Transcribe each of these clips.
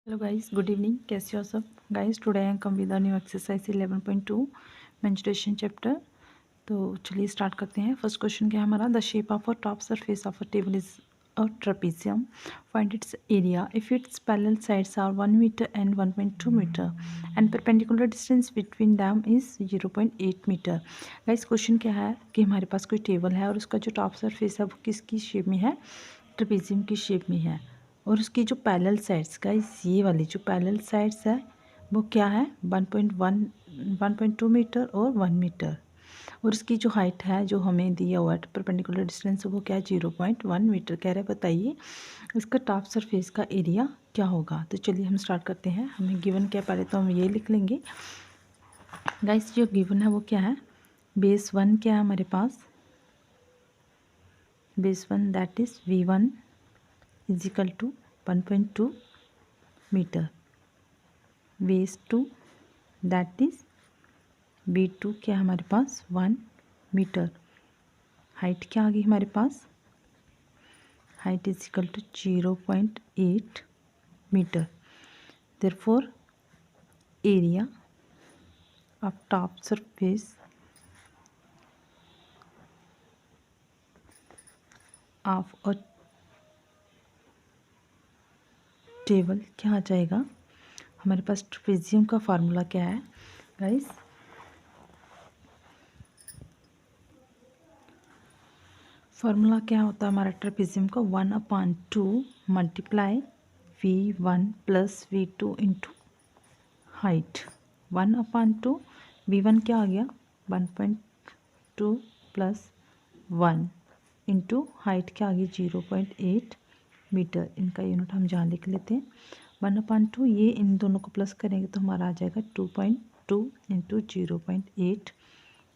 Hello guys, good evening. कैसे हो सब guys? Today I come with new exercise 11.2 menstruation chapter. तो चलिए स्टार्ट करते हैं। फर्स्ट क्वेश्चन क्या है हमारा? The shape of a top surface of a table is a trapezium. Find its area if its parallel sides are 1 metre and 1.2 metre and perpendicular distance between them is 0.8 metre. Guys question क्या है कि हमारे पास कोई table है और उसका जो top surface है वो किसकी शेप में है? ट्रेपेजियम की शेप में है। और उसकी जो पैरेलल साइड्स का ये वाली जो पैरेलल साइड्स है वो क्या है? 1.2 मीटर और 1 मीटर। और इसकी जो हाइट है जो हमें दिया हुआ है परपेंडिकुलर डिस्टेंस वो क्या है? 0.1 मीटर कह रहे हैं। बताइए इसका टॉप सरफेस का एरिया क्या होगा? तो चलिए हम स्टार्ट करते हैं। हमें गिवन क्या, पहले तो हम ये लिख लेंगे गाइस। जो गिवन है वो क्या है? बेस 1 क्या है हमारे पास? Base 1 that is V1 is equal to 1.2 मीटर। बेस 2 दैट इज B2 क्या है हमारे पास? 1 मीटर। हाइट क्या आ गई हमारे पास? हाइट इज इक्वल टू 0.8 मीटर। Therefore area of top surface of a table क्या आ जाएगा हमारे पास? ट्रेपेजियम का फार्मूला क्या है गाइस? फार्मूला क्या होता है हमारा ट्रेपेजियम का? 1/2 multiply V1 plus V2 into height. 1/2 V1 क्या आ गया? 1.2 प्लस 1 इंटू हाइट क्या आ गई? 0.8 मीटर। इनका यूनिट हम जहाँ लिख लेते हैं 1/2। ये इन दोनों को प्लस करेंगे तो हमारा आ जाएगा 2.2 इंटू 0.8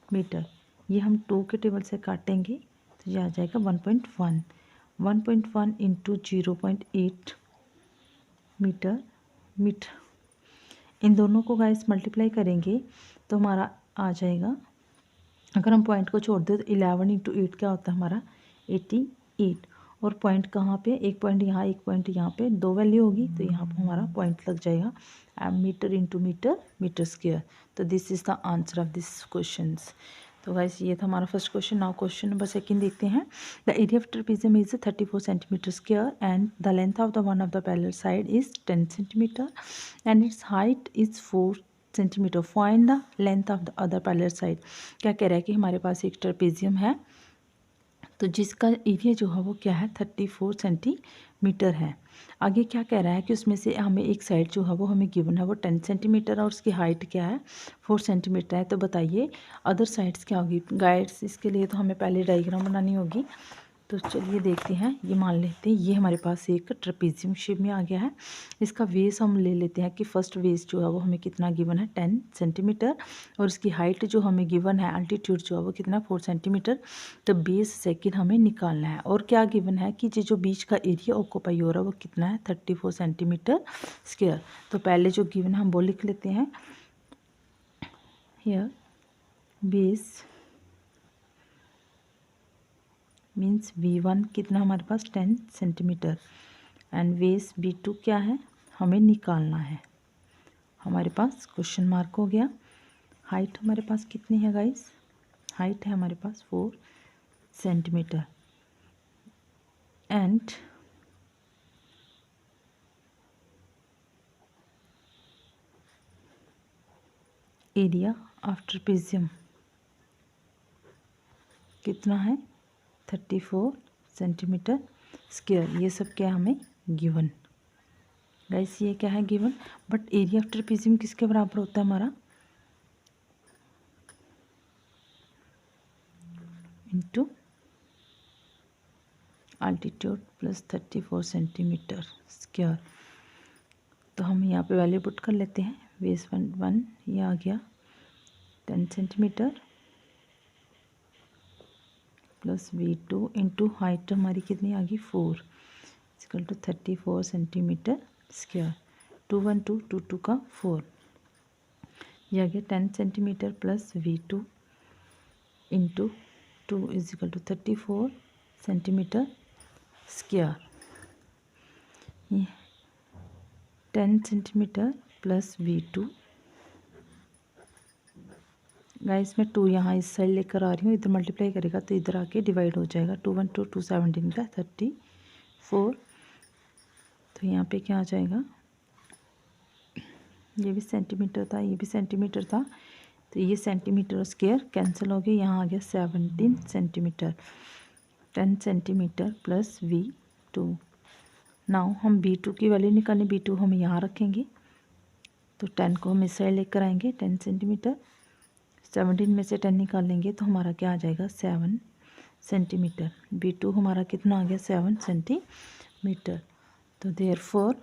मीटर। ये हम 2 के टेबल से काटेंगे तो ये आ जाएगा 1.1। 1.1 इंटू 0.8 मीटर। इन दोनों को गाइस मल्टीप्लाई करेंगे तो हमारा आ जाएगा, अगर हम पॉइंट को छोड़ दें तो 11 इंटू 8 क्या होता है हमारा? 88। और पॉइंट कहाँ पे? एक पॉइंट यहाँ, एक पॉइंट यहाँ पे, दो वैल्यू होगी तो यहाँ पर हमारा पॉइंट लग जाएगा। Metre into metre, metre square. तो this is the answer of this questions. तो गाइस ये था हमारा first question. Now question number second देखते हैं। The area of trapezium is 34 centimetre square and the length of the one of the parallel side is 10 centimetre and its height is 4 centimetre. Find the length of the other parallel side. क्या कह रहा है कि हमारे पास एक trapezium है तो जिसका एरिया जो है वो क्या है? 34 सेंटीमीटर है। आगे क्या कह रहा है कि उसमें से हमें एक साइड जो है वो हमें गिवन है वो 10 सेंटीमीटर और उसकी हाइट क्या है? 4 सेंटीमीटर है। तो बताइए अदर साइड्स क्या होगी गाइड्स? इसके लिए तो हमें पहले डायग्राम बनानी होगी। तो चलिए देखते हैं। ये मान लेते हैं ये हमारे पास एक ट्रेपेजियम शेप में आ गया है। इसका वेस हम ले लेते हैं कि फर्स्ट वेस जो है वो हमें कितना गिवन है? 10 सेंटीमीटर। और इसकी हाइट जो हमें गिवन है, अल्टीट्यूड जो है वो कितना? 4 सेंटीमीटर। तो बेस सेकेंड हमें निकालना है। और क्या गिवन है कि जो बीच का एरिया ऑक्यूपाई हो रहा है वो कितना है? 34 सेंटीमीटर स्क्वायर। तो पहले जो गिवन है हम वो लिख लेते हैं। हियर बेस मीन्स V1 कितना हमारे पास? 10 सेंटीमीटर एंड बेस B2 क्या है? हमें निकालना है। हमारे पास क्वेश्चन मार्क हो गया। हाइट हमारे पास कितनी है गाइस? हाइट है हमारे पास 4 centimetre and area of trapezium कितना है? 34 सेंटीमीटर स्क्वायर। ये सब क्या हमें गिवन गाइस? ये क्या है? Given. But area of trapezium किसके बराबर होता है हमारा? Into altitude plus 34 centimetre square. तो हम यहाँ पे वैल्यू पुट कर लेते हैं। बेस 1 ये आ गया 10 centimetre plus V2 into height हमारी कितनी आ गई? 4 इक्वल टू 34 सेंटीमीटर स्क्वायर। 2 1 2 2 2 का 4 ये आ गया 10 centimetre plus V2 into 2 is equal to 34 centimetre square. 10 centimetre plus V2। Guys मैं 2 यहाँ इस साइड लेकर आ रही हूँ, इधर मल्टीप्लाई करेगा तो इधर आके डिवाइड हो जाएगा। 2 1 2 2 17 का 34। तो यहाँ पे क्या आ जाएगा, ये भी सेंटीमीटर था, ये भी सेंटीमीटर था, तो ये सेंटीमीटर स्क्वायर कैंसिल हो गया। यहाँ आ गया 17 centimetre. 10 centimetre plus V2। Now हम V2 की वैल्यू निकालें। V2 हम यहाँ रखेंगे, तो 10 को हम इस साइड लेकर आएंगे। 10 सेंटीमीटर, 17 में से 10 निकाल लेंगे तो हमारा क्या आ जाएगा, 7 सेंटीमीटर। V2 हमारा कितना आ गया, 7 सेंटीमीटर। तो therefore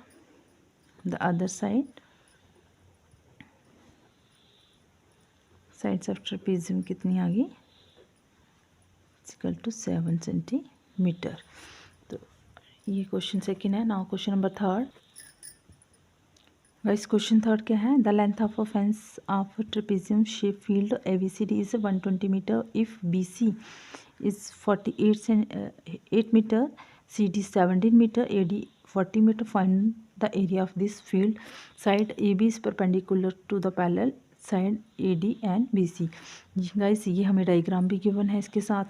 the other sides of trapezium कितनी आ गई, इक्वल टू 7 सेंटीमीटर। तो ये क्वेश्चन सेकेंड है। Now question number third. Guys question third क्या है, the length of a fence of trapezium shape field ABCD is 120 metre if BC is 48 metre, CD 17 metre, AD 40 metre. Find the area of this field. Side AB is perpendicular to the parallel side AD and BC। Guys ये हमें diagram भी given है इसके साथ।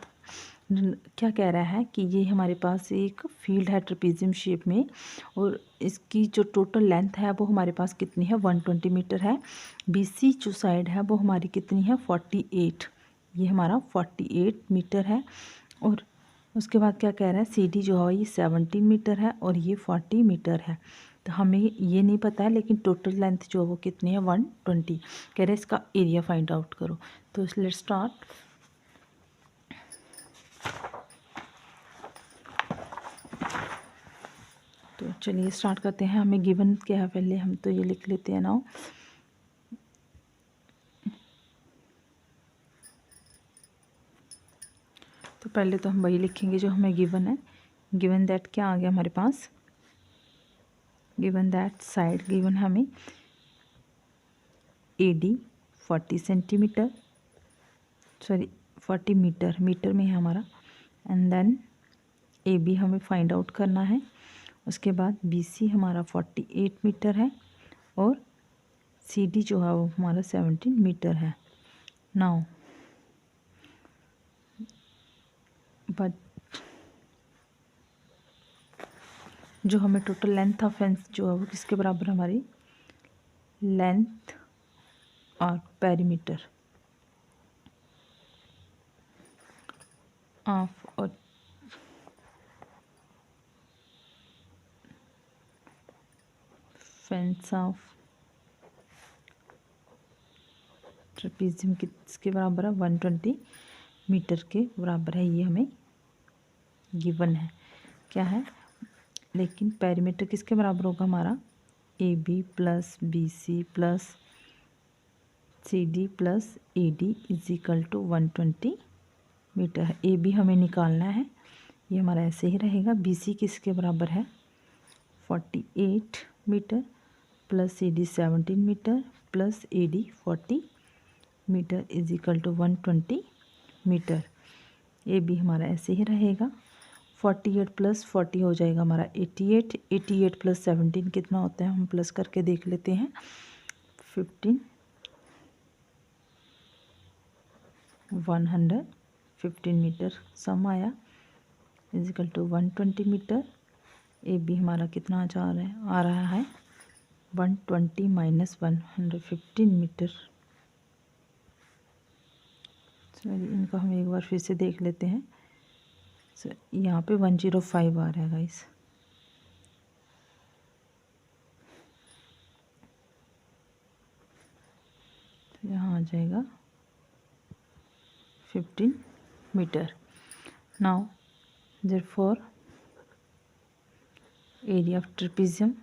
क्या कह रहा है कि ये हमारे पास एक फील्ड है ट्रेपेजियम शेप में, और इसकी जो टोटल लेंथ है वो हमारे पास कितनी है, 120 मीटर है। BC जो साइड है वो हमारी कितनी है, 48। ये हमारा 48 मीटर है। और उसके बाद क्या कह रहा है, CD जो है ये 17 मीटर है और ये 40 मीटर है। तो हमें ये नहीं पता है, लेकिन टोटल लेंथ जो है वो कितनी है, 120। कह रहे हैं इसका एरिया फाइंड आउट करो। तो लेट्स स्टार्ट। तो चलिए स्टार्ट करते हैं। हमें गिवन क्या है पहले हम तो ये लिख लेते हैं नाउ। तो पहले तो हम वही लिखेंगे जो हमें गिवन है। गिवन दैट क्या आ गया हमारे पास, गिवन दैट साइड गिवन हमें AD 40 centimetre, sorry 40 metre, metre में है हमारा। एंड देन AB हमें फाइंड आउट करना है। उसके बाद BC हमारा 48 मीटर है और CD जो है वो हमारा 17 मीटर है। नाउ बट जो हमें टोटल लेंथ ऑफ फेंस जो है वो किसके बराबर, हमारी लेंथ और पेरीमीटर ऑफ और फेंस ऑफ ट्रेपेजियम किसके बराबर है, 120 मीटर के बराबर है। ये हमें गिवन है क्या है, लेकिन पेरीमीटर किसके बराबर होगा हमारा, AB plus BC plus CD plus AD is equal to 120 metre है। AB हमें निकालना है, ये हमारा ऐसे ही रहेगा। BC किसके बराबर है, 48 metre plus CD 17 metre plus AD 40 metre is equal to 120 metre. AB हमारा ऐसे ही रहेगा। 48 प्लस 40 हो जाएगा हमारा 88। 88 प्लस 17 कितना होता है, हम प्लस करके देख लेते हैं। 15 115 मीटर सम आया is equal to 120 metre. AB हमारा कितना आ रहा है 120 माइनस 115 मीटर। चलिए इनको हम एक बार फिर से देख लेते हैं। यहाँ पे 105 आ रहा है गाइस। तो यहाँ आ जाएगा 15 metre. Now therefore area of trapezium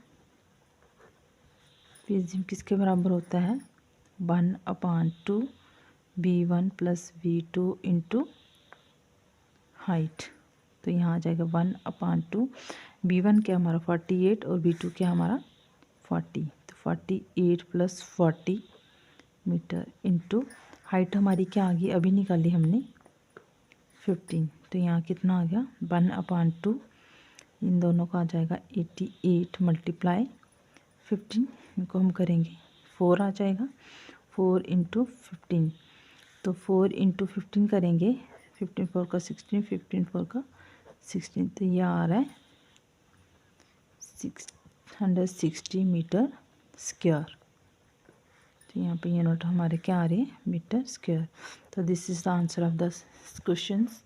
किसके बराबर होता है, 1/2 B1 plus V2 into height. तो यहाँ आ जाएगा 1/2। B1 क्या हमारा 48 और B2 क्या हमारा 40। तो 48 प्लस 40 मीटर इंटू हाइट हमारी क्या आ गई, अभी निकाली हमने 15। तो यहाँ कितना आ गया 1/2, इन दोनों का आ जाएगा 88 मल्टीप्लाई 15 को हम करेंगे 4 आ जाएगा, 4 इंटू 15, तो 4 इंटू 15 करेंगे, 15 4 का 16, 15 4 का 16, तो यह आ रहा है 660 मीटर स्क्वायर। तो यहाँ पे यूनिट हमारे क्या आ रही है, मीटर स्क्वायर। तो this is the answer of the questions.